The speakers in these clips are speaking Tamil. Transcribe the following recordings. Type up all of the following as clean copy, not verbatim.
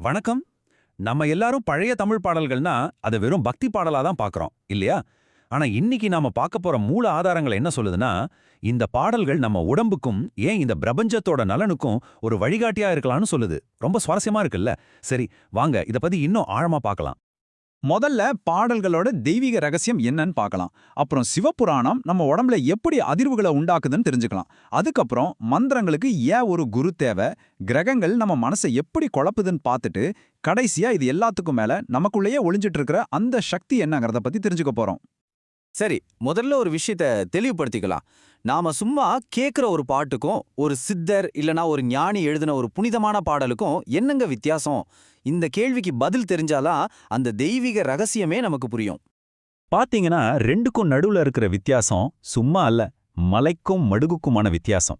வணக்கம். நம்ம எல்லாரும் பழைய தமிழ் பாடல்கள்னா அதை வெறும் பக்தி பாடலா தான் பார்க்கறோம் இல்லையா? ஆனா இன்னைக்கு நாம பார்க்க போற மூல ஆதாரங்கள் என்ன சொல்லுதுன்னா, இந்த பாடல்கள் நம்ம உடம்புக்கும் ஏன் இந்த பிரபஞ்சத்தோட நலனுக்கும் ஒரு வழிகாட்டியா இருக்கலாம்னு சொல்லுது. ரொம்ப சுவாரஸ்யமா இருக்குல்ல? சரி, வாங்க இத பத்தி இன்னும் ஆழமா பார்க்கலாம். முதல்ல பாடல்களோட தெய்வீக ரகசியம் என்னன்னு பார்க்கலாம். அப்புறம் சிவபுராணம் நம்ம உடம்புல எப்படி அதிர்வுகளை உண்டாக்குதுன்னு தெரிஞ்சுக்கலாம். அதுக்கப்புறம் மந்திரங்களுக்கு ஏன் ஒரு குரு தேவை, கிரகங்கள் நம்ம மனசை எப்படி குழப்புதுன்னு பார்த்துட்டு, கடைசியா இது எல்லாத்துக்கும் மேல நமக்குள்ளேயே ஒளிஞ்சிட்டு இருக்கிற அந்த சக்தி என்னங்கிறத பத்தி தெரிஞ்சுக்க போறோம். சரி, முதல்ல ஒரு விஷயத்த தெளிவுபடுத்திக்கலாம். நாம சும்மா கேட்குற ஒரு பாட்டுக்கும் ஒரு சித்தர் இல்லனா ஒரு ஞானி எழுதின ஒரு புனிதமான பாடலுக்கும் என்னங்க வித்தியாசம்? இந்த கேள்விக்கு பதில் தெரிஞ்சாதான் அந்த தெய்வீக ரகசியமே நமக்கு புரியும். பாத்தீங்கன்னா ரெண்டுக்கும் நடுவுல இருக்கிற வித்தியாசம் சும்மா அல்ல, மலைக்கும் மடுகுக்குமான வித்தியாசம்.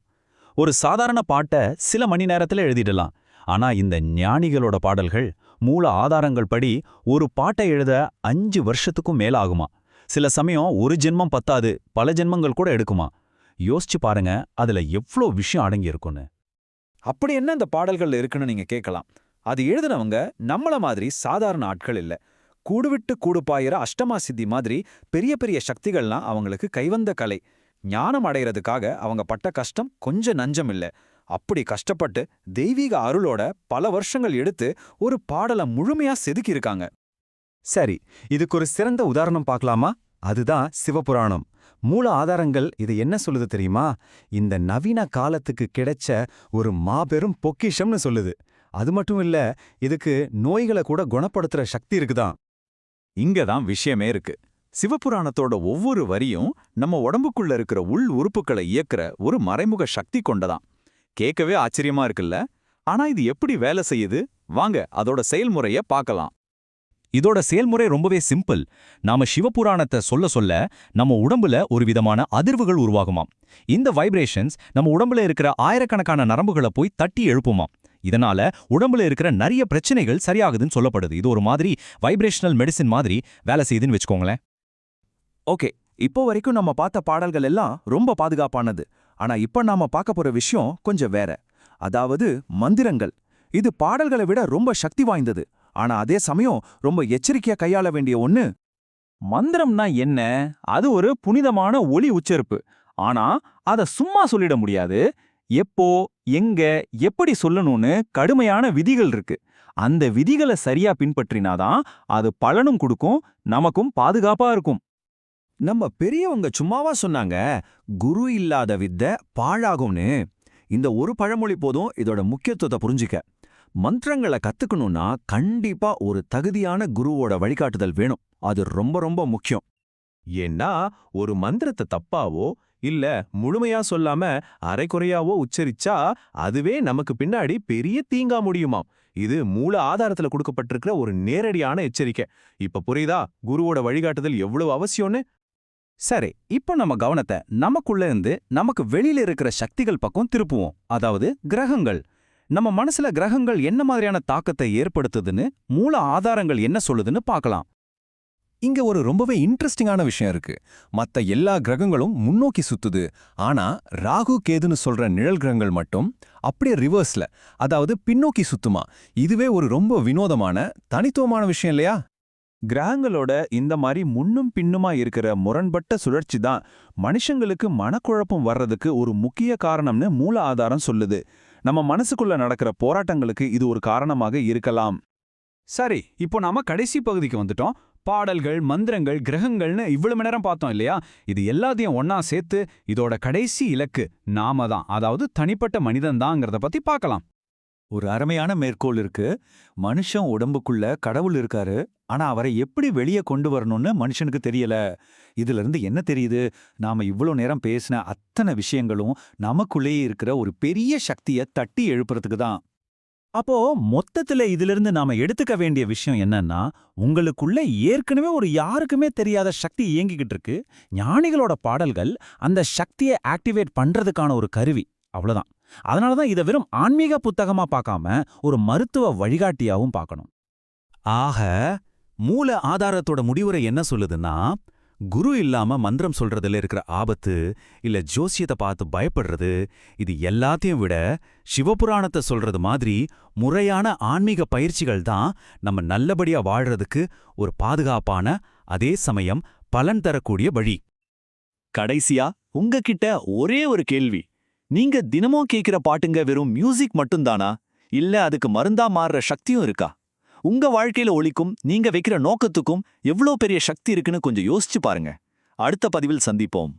ஒரு சாதாரண பாட்டை சில மணி நேரத்துல எழுதிடலாம். ஆனா இந்த ஞானிகளோட பாடல்கள் மூல ஆதாரங்கள் படி ஒரு பாட்டை எழுத 5 வருஷத்துக்கும் மேல ஆகுமா. சில சமயம் ஒரு ஜென்மம் பத்தாது, பல ஜென்மங்கள் கூட எடுக்குமா. யோசிச்சு பாருங்க, அதுல எவ்ளோ விஷயம் அடங்கி இருக்குன்னு. அப்படி என்ன இந்த பாடல்கள் இருக்குன்னு நீங்க கேட்கலாம். அது எழுதினவங்க நம்மள மாதிரி சாதாரண ஆட்கள் இல்ல. கூடுவிட்டு கூடு பாயிர அஷ்டமா சித்தி மாதிரி பெரிய பெரிய சக்திகள்லாம் அவங்களுக்கு கைவந்த கலை. ஞானம் அடைகிறதுக்காக அவங்க பட்ட கஷ்டம் கொஞ்சம் நஞ்சம் இல்ல. அப்படி கஷ்டப்பட்டு தெய்வீக அருளோட பல வருஷங்கள் எடுத்து ஒரு பாடலை முழுமையா செதுக்கியிருக்காங்க. சரி, இதுக்கு ஒரு சிறந்த உதாரணம் பார்க்கலாமா? அதுதான் சிவபுராணம். மூல ஆதாரங்கள் இது என்ன சொல்லுது தெரியுமா? இந்த நவீன காலத்துக்கு கிடைச்ச ஒரு மாபெரும் பொக்கிஷம்னு சொல்லுது. அது மட்டும் இல்ல, இதுக்கு நோய்களை கூட குணப்படுத்துற சக்தி இருக்குதான். இங்கதான் விஷயமே இருக்கு. சிவபுராணத்தோட ஒவ்வொரு வரியும் நம்ம உடம்புக்குள்ள இருக்கிற உள் உறுப்புகளை இயக்குற ஒரு மறைமுக சக்தி கொண்டதான். கேட்கவே ஆச்சரியமா இருக்குல்ல? ஆனா இது எப்படி வேலை செய்யுது? வாங்க அதோட செயல்முறைய பார்க்கலாம். இதோட செயல்முறை ரொம்பவே சிம்பிள். நாம சிவபுராணத்தை சொல்ல சொல்ல நம்ம உடம்புல ஒரு விதமான அதிர்வுகள் உருவாகுமாம். இந்த வைப்ரேஷன்ஸ் நம்ம உடம்புல இருக்கிற ஆயிரக்கணக்கான நரம்புகளை போய் தட்டி எழுப்புமாம். இதனால உடம்புல இருக்கிற நிறைய பிரச்சனைகள் சரியாகுதுன்னு சொல்லப்படுது. இது ஒரு மாதிரி வைப்ரேஷனல் மெடிசின் மாதிரி வேலை செய்யுதுன்னு வச்சுக்கோங்களேன். ஓகே, இப்போ வரைக்கும் நம்ம பார்த்த பாடல்கள் எல்லாம் ரொம்ப பாதுகாப்பானது. ஆனா இப்ப நாம பார்க்க போற விஷயம் கொஞ்சம் வேற. அதாவது மந்திரங்கள். இது பாடல்களை விட ரொம்ப சக்தி வாய்ந்தது. ஆனா அதே சமயம் ரொம்ப எச்சரிக்கையா கையாள வேண்டிய ஒண்ணு. மந்திரம்னா என்ன? அது ஒரு புனிதமான ஒலி உச்சரிப்பு. ஆனா அத சும்மா சொல்லிட முடியாது. எப்போ, எங்க, எப்படி சொல்லணும்னு கடுமையான விதிகள் இருக்கு. அந்த விதிகளை சரியா பின்பற்றினாதான் அது பலனும் கொடுக்கும், நமக்கும் பாதுகாப்பா இருக்கும். நம்ம பெரியவங்க சும்மாவா சொன்னாங்க, குரு இல்லாத வித்தை பாழாகும்னு. இந்த ஒரு பழமொழி போதும் இதோட முக்கியத்துவத்தை புரிஞ்சுக்க. மந்திரங்களை கத்துக்கணும்னா கண்டிப்பா ஒரு தகுதியான குருவோட வழிகாட்டுதல் வேணும். அது ரொம்ப ரொம்ப முக்கியம். ஏன்னா ஒரு மந்திரத்தை தப்பாவோ இல்ல முழுமையா சொல்லாம அரைக்குறையாவோ உச்சரிச்சா அதுவே நமக்கு பின்னாடி பெரிய தீங்கா முடியுமாம். இது மூல ஆதாரத்துல கொடுக்கப்பட்டிருக்கிற ஒரு நேரடியான எச்சரிக்கை. இப்ப புரியுதா குருவோட வழிகாட்டுதல் எவ்வளவு அவசியம்னு? சரி, இப்போ நம்ம கவனத்தை நமக்குள்ள இருந்து நமக்கு வெளியில இருக்கிற சக்திகள் பக்கம் திருப்புவோம். அதாவது கிரகங்கள். நம்ம மனசுல கிரகங்கள் என்ன மாதிரியான தாக்கத்தை ஏற்படுத்துதுன்னு மூல ஆதாரங்கள் என்ன சொல்லுதுன்னு பார்க்கலாம். இங்க ஒரு ரொம்பவே இன்ட்ரெஸ்டிங்கான விஷயம் இருக்கு. மத்த எல்லா கிரகங்களும் முன்னோக்கி சுத்துது. ஆனா ராகு கேதுன்னு சொல்ற நிழல் கிரகங்கள் மட்டும் அப்படியே ரிவர்ஸ்ல, அதாவது பின்னோக்கி சுத்துமா. இதுவே ஒரு ரொம்ப வினோதமான தனித்துவமான விஷயம் இல்லையா? கிரகங்களோட இந்த மாதிரி முன்னும் பின்னுமா இருக்கிற முரண்பட்ட சுழற்சி தான் மனுஷங்களுக்கு மனக்குழப்பம் வர்றதுக்கு ஒரு முக்கிய காரணம்னு மூல ஆதாரம் சொல்லுது. நம்ம மனசுக்குள்ள நடக்கிற போராட்டங்களுக்கு இது ஒரு காரணமாக இருக்கலாம். சரி, இப்போ நாம கடைசி பகுதிக்கு வந்துட்டோம். பாடல்கள், மந்திரங்கள், கிரகங்கள்னு இவ்வளவு மணி நேரம் பார்த்தோம் இல்லையா? இது எல்லாத்தையும் ஒன்னா சேர்த்து இதோட கடைசி இலக்கு நாம தான், அதாவது தனிப்பட்ட மனிதன் தாங்கிறத பத்தி பார்க்கலாம். ஒரு அருமையான மேற்கோள் இருக்கு. மனுஷன் உடம்புக்குள்ள கடவுள் இருக்காரு, ஆனா அவரை எப்படி வெளியே கொண்டு வரணும்னு மனுஷனுக்கு தெரியல. இதுல இருந்து என்ன தெரியுது? நாம இவ்வளவு நேரம் பேசின அத்தனை விஷயங்களும் நமக்குள்ளேயே இருக்கிற ஒரு பெரிய சக்தியை தட்டி எழுப்புறதுக்கு தான். அப்போ மொத்தத்துல இதிலிருந்து நாம எடுத்துக்க வேண்டிய விஷயம் என்னன்னா, உங்களுக்குள்ள ஏற்கனவே ஒரு யாருக்குமே தெரியாத சக்தி இயங்கிக்கிட்டு இருக்கு. ஞானிகளோட பாடல்கள் அந்த சக்தியை ஆக்டிவேட் பண்றதுக்கான ஒரு கருவி, அவ்வளவுதான். அதனாலதான் இதை வெறும் ஆன்மீக புத்தகமா பார்க்காம ஒரு மருத்துவ வழிகாட்டியாவும் பார்க்கணும். ஆக மூல ஆதாரத்தோட முடிவுரை என்ன சொல்லுதுன்னா, குரு இல்லாம மந்திரம் சொல்றதுல இருக்கிற ஆபத்து இல்ல ஜோசியத்தை பார்த்து பயப்படுறது இது எல்லாத்தையும் விட சிவபுராணத்தை சொல்றது மாதிரி முறையான ஆன்மீக பயிற்சிகள் தான் நம்ம நல்லபடியா வாழ்றதுக்கு ஒரு பாதுகாப்பான அதே சமயம் பலன் தரக்கூடிய வழி. கடைசியா உங்ககிட்ட ஒரே ஒரு கேள்வி. நீங்க தினமும் கேக்குற பாட்டுங்க வெறும் மியூசிக் மட்டும்தானா, இல்ல அதுக்கு மருந்தா மாறுற சக்தியும் இருக்கா? உங்க வாழ்க்கையில ஒலிக்கும் நீங்க வைக்கிற நோக்கத்துக்கும் எவ்ளோ பெரிய சக்தி இருக்குன்னு கொஞ்சம் யோசிச்சு பாருங்க. அடுத்த பதிவில் சந்திப்போம்.